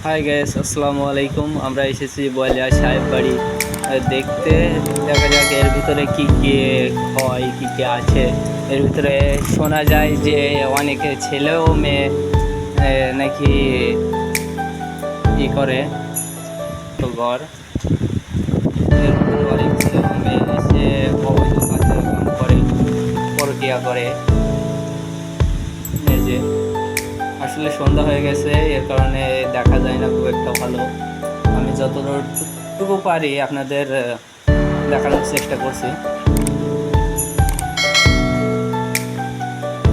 Hi guys, আসসালামু আলাইকুম। আমরা এসেছি বলিয়া সাহেব বাড়ি দেখতে। দেখা যাক এর ভিতরে কি কি হয়, কি কি আছে। এর ভিতরে শোনা যায় যে অনেকে ছেলে ও মেয়ে নাকি ই করে, তো ঘর এর ভিতরে অনেক ছেলে ও মেয়ে এসে অবৈধ কার্যক্রম করে, পরকীয়া করে। এই যে আসলে সন্ধ্যা হয়ে গেছে, এর কারণে দেখা যায় না খুব একটা ভালো। আমি যতটুকু পারি আপনাদের দেখানোর চেষ্টা করছি।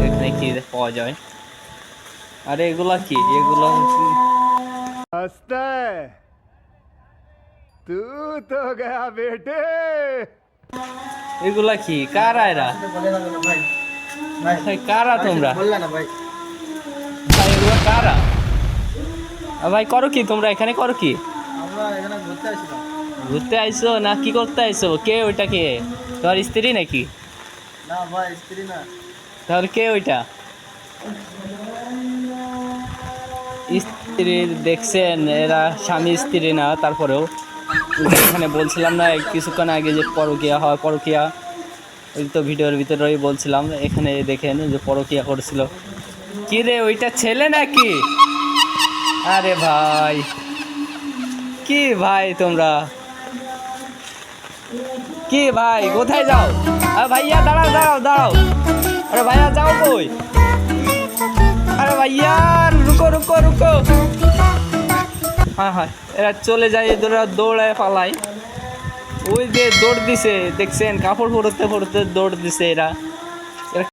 এখানে কি পাওয়া যায়, আরে এগুলা কি, এগুলো हंसता है तू तो गया बेटे। এগুলা কি, কারা এরা? ভাই কারা তোমরা? ভাই এগুলো কারা? ভাই করো কি তোমরা এখানে, করো কি? ঘুরতে আইছো না কি করতে আইছো? কে ওইটা, কে তোমার স্ত্রী নাকি? না ভাই, স্ত্রী না। তাহলে কে ওইটা? স্ত্রী দেখছেন, এরা স্বামী স্ত্রী না। তারপরেও এখানে বলছিলাম না কিছুক্ষণ আগে যে পরকীয়া হয়, পরকীয়া ওই তো ভিডিওর ভিতরেই বলছিলাম। এখানে দেখেন যে পরকীয়া করছিল। কি রে, ওইটা ছেলে নাকি? আরে ভাই, কি ভাই তোমরা, কি ভাই কোথায় যাও? আরে ভাইয়া দাঁড়াও দাঁড়াও দাঁড়াও, আরে ভাইয়া যাও কই? আরে ভাইয়া রুকো রুকো রুকো। হ্যাঁ হ্যাঁ, এরা চলে যায়, এরা দৌড়ায় পালায়। ওই যে দৌড় দিছে দেখছেন, কাপড় পরতে পরতে দৌড় দিছে এরা।